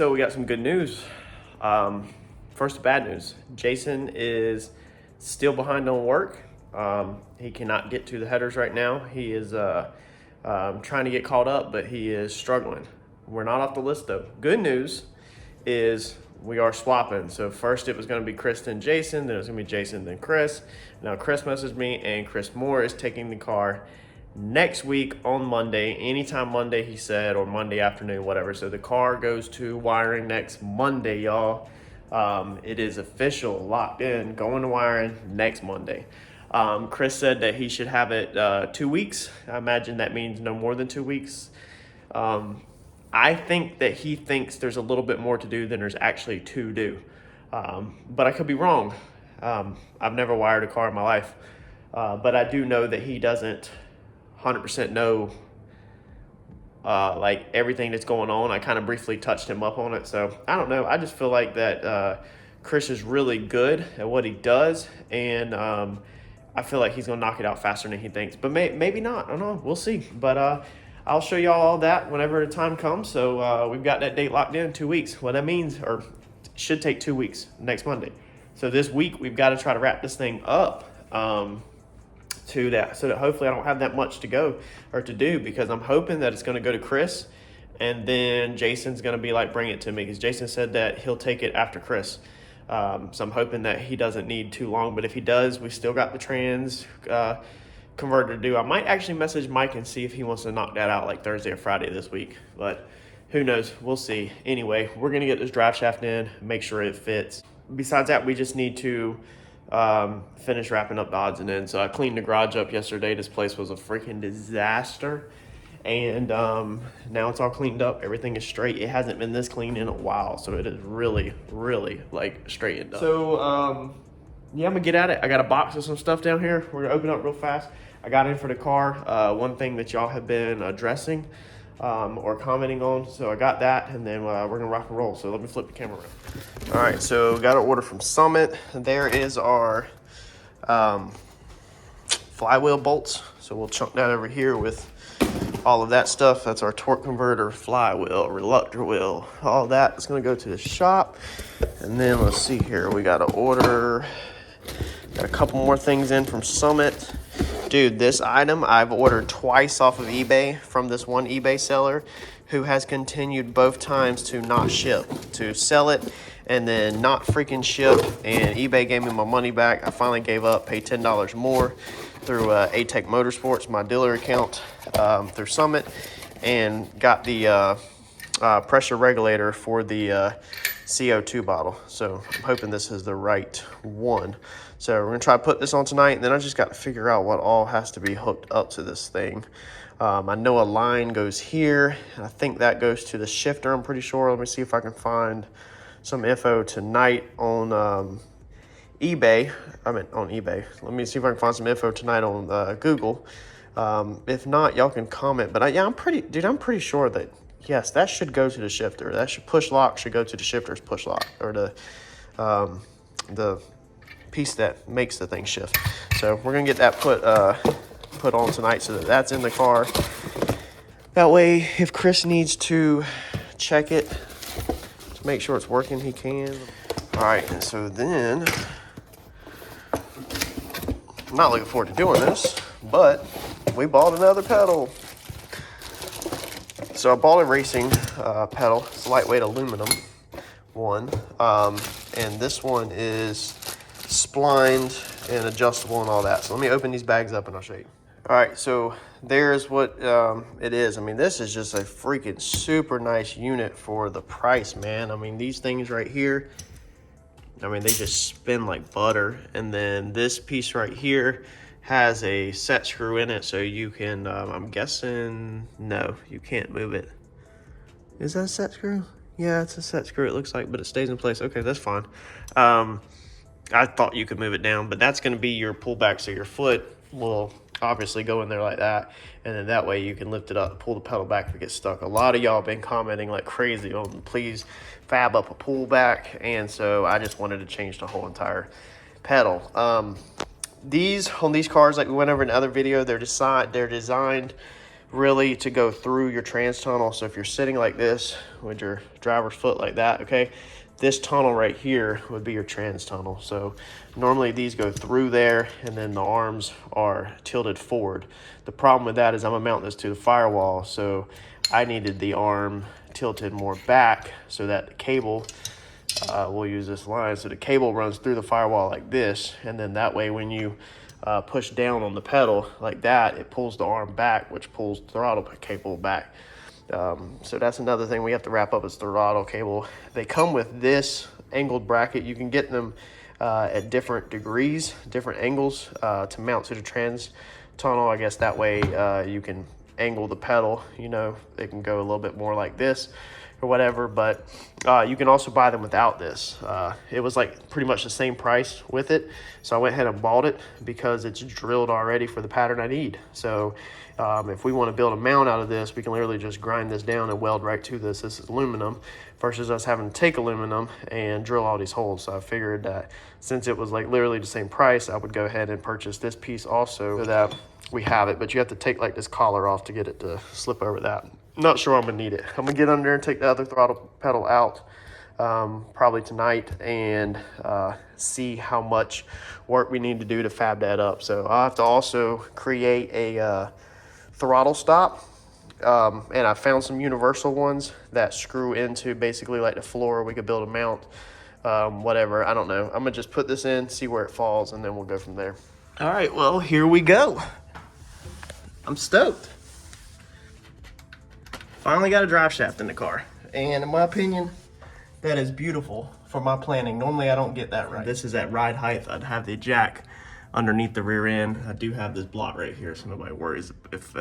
So we got some good news. First, the bad news. Jason is still behind on work. He cannot get to the headers right now. He is trying to get caught up, but he is struggling. We're not off the list though. Good news is we are swapping. So first it was going to be Chris and Jason, then it was going to be Jason then Chris. Now Chris messaged me, and Chris Moore is taking the car next week on Monday, anytime Monday he said, or Monday afternoon, whatever. So the car goes to wiring next Monday, y'all. It is official, locked in, going to wiring next Monday. Chris said that he should have it 2 weeks. I imagine that means no more than 2 weeks. I think that he thinks there's a little bit more to do than there's actually to do. But I could be wrong. I've never wired a car in my life. But I do know that he doesn't 100% know like everything that's going on. I kind of briefly touched him up on it. So I don't know. I just feel like that Chris is really good at what he does. And I feel like he's going to knock it out faster than he thinks. But maybe not. I don't know. We'll see. But I'll show y'all all that whenever the time comes. So we've got that date locked in, 2 weeks. What that means, or should take 2 weeks, next Monday. So this week we've got to try to wrap this thing up to that, so that hopefully I don't have that much to go or to do, because I'm hoping that it's going to go to Chris, and then Jason's going to be like, bring it to me, because Jason said that he'll take it after Chris. So I'm hoping that he doesn't need too long, but if he does, we still got the trans converter to do. I might actually message Mike and see if he wants to knock that out like Thursday or Friday this week, but who knows, we'll see. Anyway, we're going to get this drive shaft in, make sure it fits. Besides that, we just need to finish wrapping up the odds and ends. So I cleaned the garage up yesterday. This place was a freaking disaster, and now it's all cleaned up. Everything is straight. It hasn't been this clean in a while, so it is really like straightened up. So yeah, I'm gonna get at it. I got a box of some stuff down here. We're gonna open up real fast. I got in for the car. One thing that y'all have been addressing or commenting on, so I got that, and then we're gonna rock and roll. So let me flip the camera around. All right, so got an order from Summit. There is our flywheel bolts. So we'll chunk that over here with all of that stuff. That's our torque converter, flywheel, reluctor wheel, all that is gonna go to the shop. And then let's see here, we got an order, got a couple more things in from Summit. Dude, this item I've ordered twice off of eBay from this one eBay seller who has continued both times to not ship, to sell it and then not freaking ship, and eBay gave me my money back. I finally gave up, paid $10 more through ATEC Motorsports, my dealer account through Summit, and got the pressure regulator for the CO2 bottle. So I'm hoping this is the right one. So we're gonna try to put this on tonight, and then I just got to figure out what all has to be hooked up to this thing. I know a line goes here, and I think that goes to the shifter, I'm pretty sure. Let me see if I can find some info tonight on eBay. Let me see if I can find some info tonight on Google. If not, y'all can comment. But I'm pretty sure that, yes, that should go to the shifter. That should push lock should go to the shifter's push lock, or the piece that makes the thing shift. So we're gonna get that put on tonight, so that that's in the car. That way, if Chris needs to check it to make sure it's working, he can. All right, and so then, I'm not looking forward to doing this, but we bought another pedal. So I bought a racing pedal. It's a lightweight aluminum one, and this one is splined and adjustable and all that. So let me open these bags up and I'll show you. All right, so there's what it is. I mean, this is just a freaking super nice unit for the price, man. I mean, these things right here, I mean, they just spin like butter. And then this piece right here has a set screw in it, so you can, I'm guessing, no, you can't move it. Is that a set screw? Yeah, it's a set screw, it looks like, but it stays in place. Okay, that's fine. I thought you could move it down, but that's going to be your pullback, so your foot will obviously go in there like that, and then that way you can lift it up, pull the pedal back if it gets stuck. A lot of y'all been commenting like crazy on, please fab up a pullback, and so I just wanted to change the whole entire pedal. On these cars, like we went over in the other video, they're designed really to go through your trans tunnel. So if you're sitting like this with your driver's foot like that, okay, this tunnel right here would be your trans tunnel. So normally these go through there and then the arms are tilted forward. The problem with that is I'm gonna mount this to the firewall, so I needed the arm tilted more back so that the cable, we'll use this line, so the cable runs through the firewall like this, and then that way when you push down on the pedal like that, it pulls the arm back, which pulls the throttle cable back. So that's another thing we have to wrap up is the throttle cable. They come with this angled bracket. You can get them at different degrees, different angles to mount to the trans tunnel. I guess that way you can angle the pedal, you know, they can go a little bit more like this or whatever, but you can also buy them without this. It was like pretty much the same price with it, so I went ahead and bought it because it's drilled already for the pattern I need. So if we want to build a mount out of this, we can literally just grind this down and weld right to this. This is aluminum versus us having to take aluminum and drill all these holes. So I figured that since it was like literally the same price, I would go ahead and purchase this piece also so that we have it. But you have to take like this collar off to get it to slip over that. Not sure I'm gonna need it. I'm gonna get under and take the other throttle pedal out probably tonight and see how much work we need to do to fab that up. So I'll have to also create a throttle stop, and I found some universal ones that screw into basically like the floor. We could build a mount, whatever, I don't know. I'm gonna just put this in, see where it falls, and then we'll go from there. All right, well, here we go. I'm stoked. Finally got a drive shaft in the car, and in my opinion, that is beautiful for my planning. Normally I don't get that right. This is at ride height. I'd have the jack underneath the rear end. I do have this block right here, so nobody worries if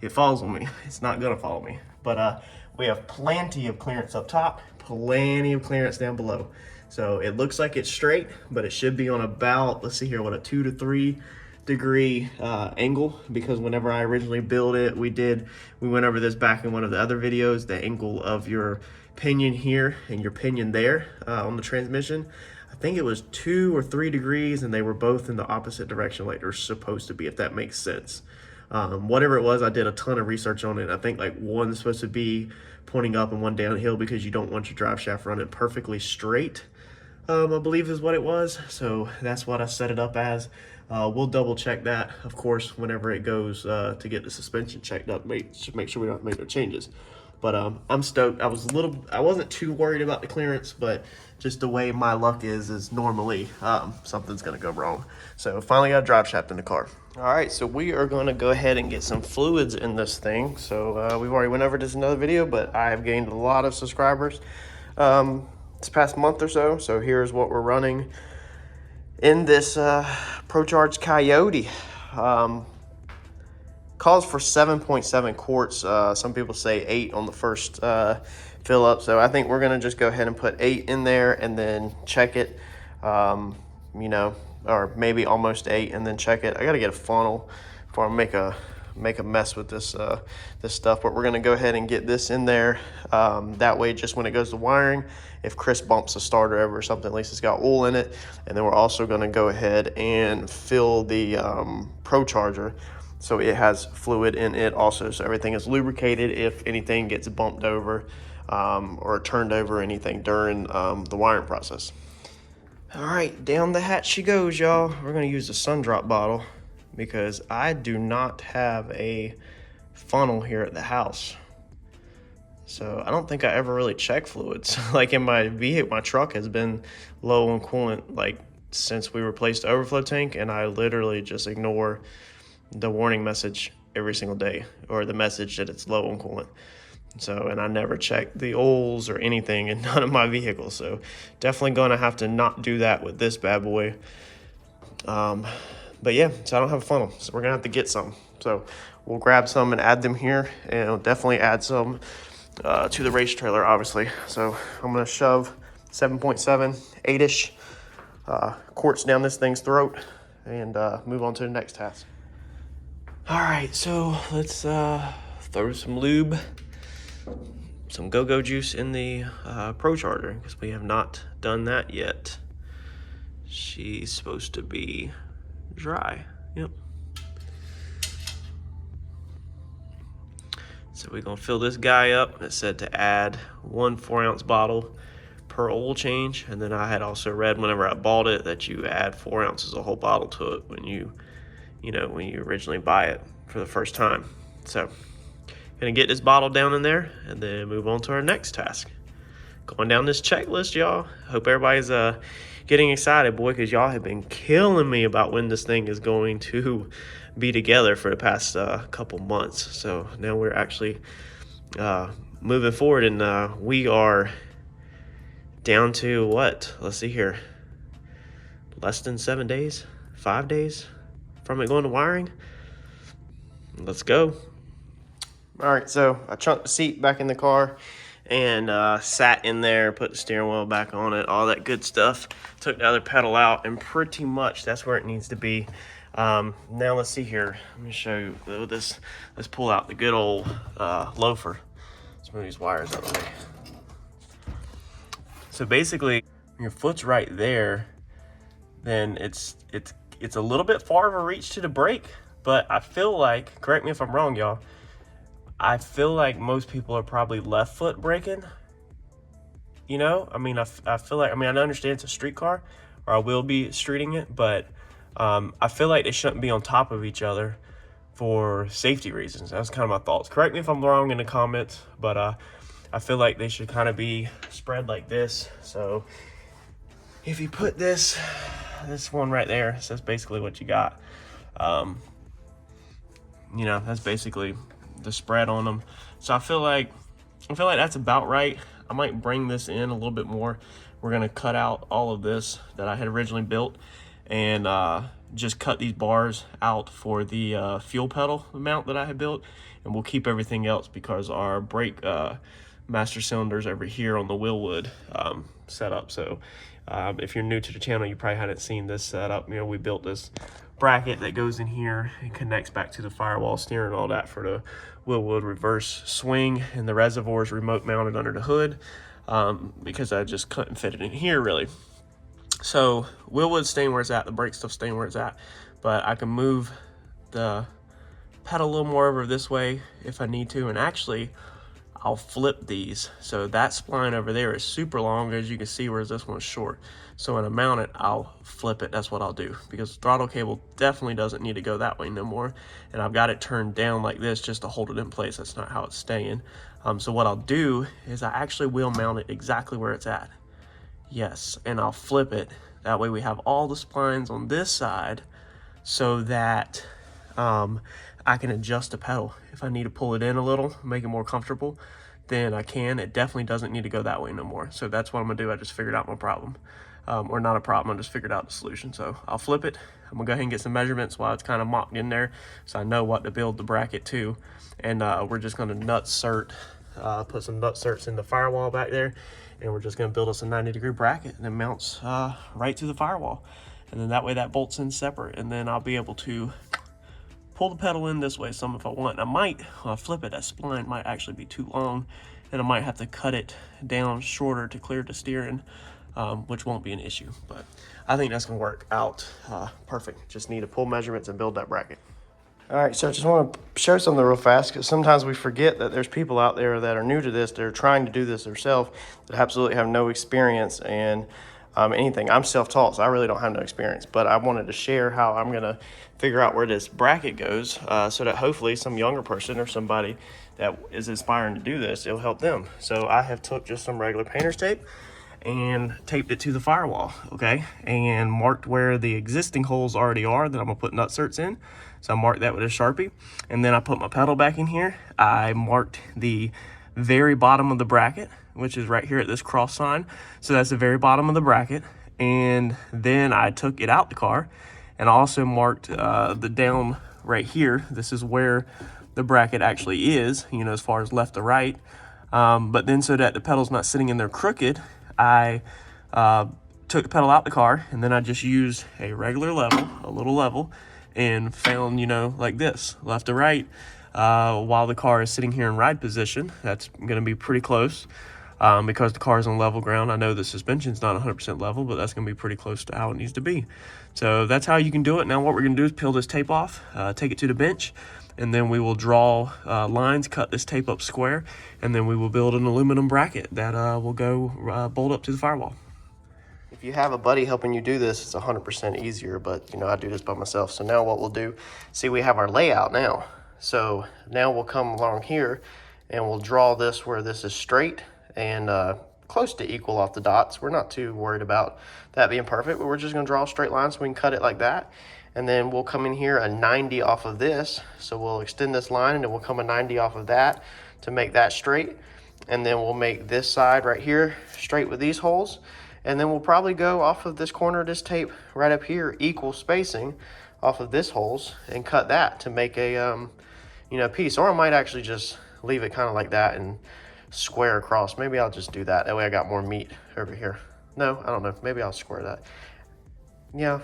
it falls on me. It's not gonna follow me. But we have plenty of clearance up top, plenty of clearance down below. So it looks like it's straight, but it should be on about, let's see here, what, a 2 to 3 degree angle, because whenever I originally built it, we went over this back in one of the other videos, the angle of your pinion here and your pinion there on the transmission. I think it was 2 or 3 degrees, and they were both in the opposite direction like they're supposed to be, if that makes sense. Whatever it was, I did a ton of research on it. I think like one's supposed to be pointing up and one downhill because you don't want your drive shaft running perfectly straight, I believe is what it was. So that's what I set it up as. We'll double check that, of course, whenever it goes to get the suspension checked up, make sure we don't make no changes. But I'm stoked. I wasn't too worried about the clearance, but just the way my luck is normally something's gonna go wrong. So finally got a drive shaft in the car. All right, so we are gonna go ahead and get some fluids in this thing. So we've already went over this in another video, but I have gained a lot of subscribers this past month or so. So here's what we're running in this Procharged Coyote. Calls for 7.7 quarts. Some people say 8 on the first fill up. So I think we're gonna just go ahead and put 8 in there and then check it, you know, or maybe almost 8 and then check it. I gotta get a funnel before I make a mess with this this stuff, but we're gonna go ahead and get this in there. That way, just when it goes to wiring, if Chris bumps a starter over or something, at least it's got oil in it. And then we're also gonna go ahead and fill the Procharger, so it has fluid in it also, so everything is lubricated if anything gets bumped over or turned over or anything during the wiring process. All right, down the hatch she goes, y'all. We're gonna use the sun drop bottle because I do not have a funnel here at the house. So I don't think I ever really check fluids. Like in my vehicle, my truck has been low on coolant like since we replaced the overflow tank, and I literally just ignore the warning message every single day, or the message that it's low on coolant. So, and I never check the oils or anything in none of my vehicles. So definitely gonna have to not do that with this bad boy. But yeah, so I don't have a funnel, so we're gonna have to get some. So we'll grab some and add them here, and we'll definitely add some to the race trailer, obviously. So I'm gonna shove 7.7, 8-ish quarts down this thing's throat and move on to the next task. All right, so let's throw some lube, some go-go juice in the Procharger, because we have not done that yet. She's supposed to be dry. Yep. So we're gonna fill this guy up. It said to add 1 4-ounce bottle per oil change, and then I had also read whenever I bought it that you add 4 ounces a whole bottle to it when you originally buy it for the first time. So gonna get this bottle down in there and then move on to our next task. Going down this checklist, y'all. Hope everybody's getting excited, boy, because y'all have been killing me about when this thing is going to be together for the past couple months. So now we're actually moving forward, and we are down to what? Let's see here. Less than 7 days, 5 days from it going to wiring. Let's go. All right, so I chunked the seat back in the car and sat in there, put the steering wheel back on it, all that good stuff. Took the other pedal out, and pretty much that's where it needs to be. Now let's see here. Let me show you this. Let's pull out the good old loafer. Let's move these wires out of the way. So basically, your foot's right there, then it's a little bit far of a reach to the brake, but I feel like, correct me if I'm wrong, y'all, I feel like most people are probably left foot braking. You know, I mean, I feel like, I mean, I understand it's a street car, or I will be streeting it, but I feel like they shouldn't be on top of each other for safety reasons. That's kind of my thoughts. Correct me if I'm wrong in the comments, but I feel like they should kind of be spread like this. So if you put this one right there, so that's basically what you got. You know, that's basically the spread on them. So I feel like that's about right. I might bring this in a little bit more. We're gonna cut out all of this that I had originally built and just cut these bars out for the fuel pedal mount that I had built, and we'll keep everything else because our brake master cylinders over here on the wheelwood setup. So if you're new to the channel, you probably hadn't seen this setup. You know, we built this bracket that goes in here and connects back to the firewall steering and all that for the wheelwood reverse swing, and the reservoir is remote mounted under the hood because I just couldn't fit it in here really. So wheelwood's staying where it's at, the brake stuff's staying where it's at, but I can move the pedal a little more over this way if I need to, and actually I'll flip these. So that spline over there is super long, as you can see, whereas this one's short. So when I mount it, I'll flip it. That's what I'll do, because the throttle cable definitely doesn't need to go that way no more. And I've got it turned down like this just to hold it in place. That's not how it's staying. So what I'll do is I actually will mount it exactly where it's at. Yes, and I'll flip it. That way we have all the splines on this side so that I can adjust the pedal. If I need to pull it in a little, make it more comfortable, then I can. It definitely doesn't need to go that way no more. So that's what I'm gonna do. I just figured out my problem. Or not a problem, I just figured out the solution. So I'll flip it. I'm gonna go ahead and get some measurements while it's kind of mocked in there, so I know what to build the bracket to. And we're just gonna put some nut certs in the firewall back there, and we're just gonna build us a 90-degree bracket that mounts right to the firewall. And then that way that bolts in separate, and then I'll be able to pull the pedal in this way some if I want. I might, when I flip it, that spline might actually be too long, and I might have to cut it down shorter to clear the steering, which won't be an issue. But I think that's gonna work out perfect. Just need to pull measurements and build that bracket. All right, so I just want to show something real fast, because sometimes we forget that there's people out there that are new to this, that are trying to do this themselves, that absolutely have no experience and anything. I'm self-taught, so I really don't have no experience, but I wanted to share how I'm gonna figure out where this bracket goes, so that hopefully some younger person or somebody that is aspiring to do this, it'll help them. So I have took just some regular painter's tape and taped it to the firewall, okay, and marked where the existing holes already are that I'm gonna put nut certs in. So I marked that with a Sharpie, and then I put my pedal back in here. I marked the very bottom of the bracket, which is right here at this cross sign. So that's the very bottom of the bracket. And then I took it out the car, and I also marked the down right here. This is where the bracket actually is, you know, as far as left to right. But then so that the pedal's not sitting in there crooked, I took the pedal out the car, and then I just used a regular level, a little level, and found, you know, like this, left to right, while the car is sitting here in ride position. That's gonna be pretty close because the car is on level ground. I know the suspension's not 100% level, but that's gonna be pretty close to how it needs to be. So that's how you can do it. Now what we're gonna do is peel this tape off, take it to the bench. and then we will draw lines, cut this tape up square, and then we will build an aluminum bracket that will go bolt up to the firewall. If you have a buddy helping you do this, it's 100% easier, but you know, I do this by myself. So now what we'll do, see, we have our layout now. So now we'll come along here and we'll draw this where this is straight and close to equal off the dots. We're not too worried about that being perfect, but we're just gonna draw a straight line so we can cut it like that. And then we'll come in here a 90 off of this. So we'll extend this line and then we'll come a 90 off of that to make that straight. And then we'll make this side right here straight with these holes. And then we'll probably go off of this corner of this tape right up here, equal spacing off of this holes, and cut that to make a you know, piece. Or I might actually just leave it kind of like that and square across. Maybe I'll just do that. That way I got more meat over here. No, I don't know. Maybe I'll square that. Yeah,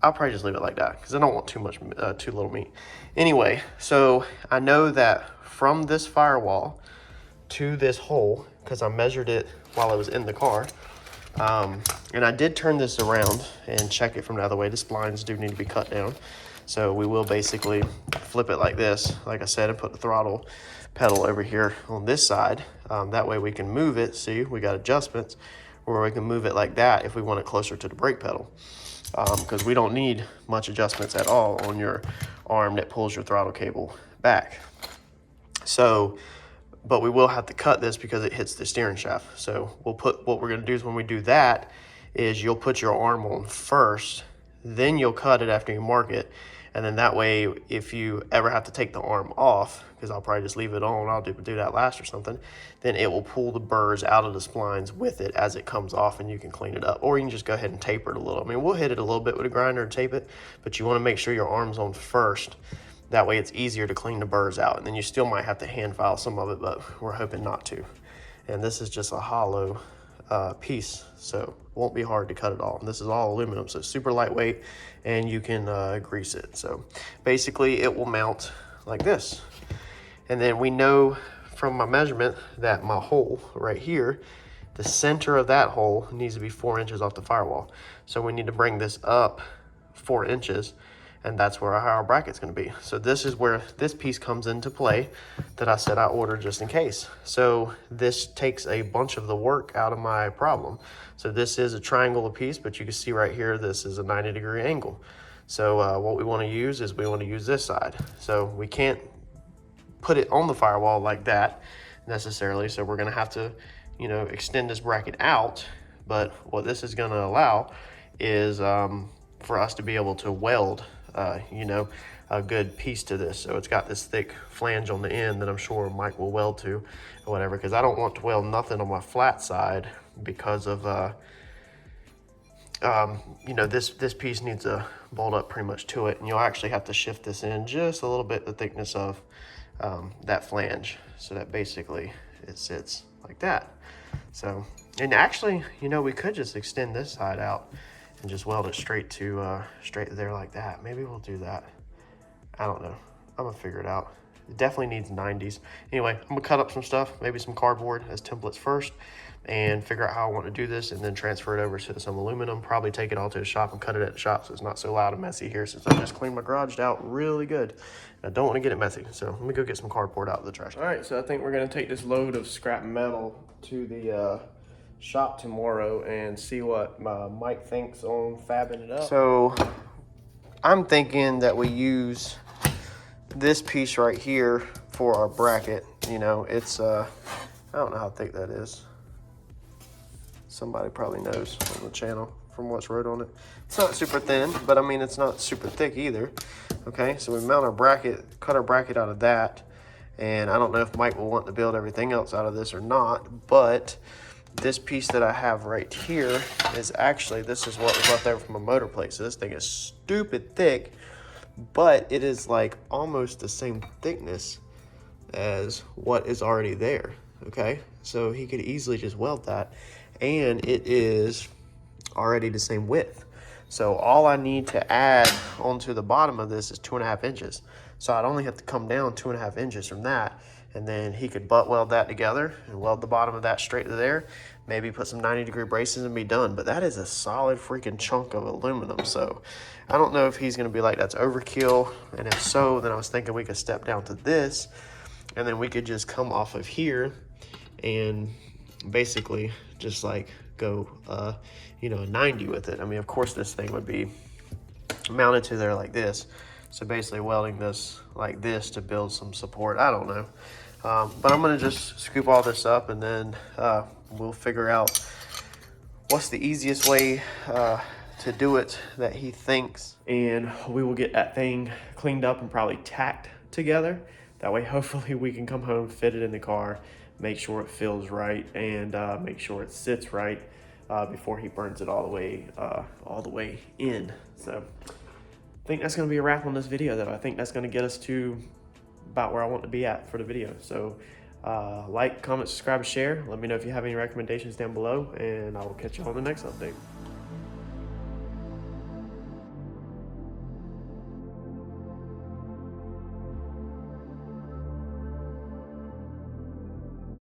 I'll probably just leave it like that because I don't want too little meat. Anyway, so I know that from this firewall to this hole, because I measured it while I was in the car, and I did turn this around and check it from the other way. The splines do need to be cut down. So we will basically flip it like this, like I said, and put the throttle pedal over here on this side. That way we can move it. See, we got adjustments where we can move it like that if we want it closer to the brake pedal. Because we don't need much adjustments at all on your arm that pulls your throttle cable back. So, but we will have to cut this because it hits the steering shaft. So what we're gonna do is when we do that is you'll put your arm on first, then you'll cut it after you mark it. And then that way, if you ever have to take the arm off, because I'll probably just leave it on, I'll do that last or something, then it will pull the burrs out of the splines with it as it comes off and you can clean it up. Or you can just go ahead and taper it a little. I mean, we'll hit it a little bit with a grinder and tape it, but you wanna make sure your arm's on first. That way it's easier to clean the burrs out. And then you still might have to hand file some of it, but we're hoping not to. And this is just a hollow piece, so it won't be hard to cut it all. And this is all aluminum, so it's super lightweight, and you can grease it. So basically it will mount like this. And then we know from my measurement that my hole right here, the center of that hole needs to be 4 inches off the firewall. So we need to bring this up 4 inches, and that's where our bracket's gonna be. So this is where this piece comes into play that I said I ordered just in case. So this takes a bunch of the work out of my problem. So this is a triangular piece, but you can see right here, this is a 90-degree angle. So what we wanna use is we wanna use this side. So we can't put it on the firewall like that necessarily. So we're gonna have to, you know, extend this bracket out. But what this is gonna allow is for us to be able to weld you know, a good piece to this. So it's got this thick flange on the end that I'm sure Mike will weld to or whatever, because I don't want to weld nothing on my flat side because of you know, this piece needs to bolt up pretty much to it, and you'll actually have to shift this in just a little bit, the thickness of that flange, so that basically it sits like that. So, and actually, you know, we could just extend this side out and just weld it straight to there like that. Maybe we'll do that. I don't know. I'm gonna figure it out. It definitely needs 90s. Anyway, I'm gonna cut up some stuff, maybe some cardboard as templates first, and figure out how I want to do this, and then transfer it over to some aluminum. Probably take it all to the shop and cut it at the shop so it's not so loud and messy here, since I just cleaned my garage out really good. I don't want to get it messy, so let me go get some cardboard out of the trash. All right, so I think we're gonna take this load of scrap metal to the shop tomorrow and see what Mike thinks on fabbing it up. So I'm thinking that we use this piece right here for our bracket. You know, it's I don't know how thick that is. Somebody probably knows on the channel from what's wrote on it. It's not super thin, but I mean, it's not super thick either. Okay, so we mount our bracket, cut our bracket out of that, and I don't know if Mike will want to build everything else out of this or not, but this piece that I have right here is actually, this is what was left over from a motor plate. So this thing is stupid thick, but it is like almost the same thickness as what is already there, okay? So he could easily just weld that, and it is already the same width. So all I need to add onto the bottom of this is 2.5 inches. So I'd only have to come down 2.5 inches from that, and then he could butt weld that together and weld the bottom of that straight to there. Maybe put some 90-degree braces and be done. But that is a solid freaking chunk of aluminum. So I don't know if he's going to be like, that's overkill. And if so, then I was thinking we could step down to this, and then we could just come off of here and basically just like go, you know, 90 with it. I mean, of course, this thing would be mounted to there like this. So basically welding this like this to build some support. I don't know. But I'm going to just scoop all this up, and then we'll figure out what's the easiest way to do it that he thinks. And we will get that thing cleaned up and probably tacked together. That way, hopefully, we can come home, fit it in the car, make sure it feels right, and make sure it sits right before he burns it all the way in. So I think that's going to be a wrap on this video, though. I think that's going to get us to about where I want to be at for the video. So like, comment, subscribe, and share. Let me know if you have any recommendations down below, and I will catch you on the next update.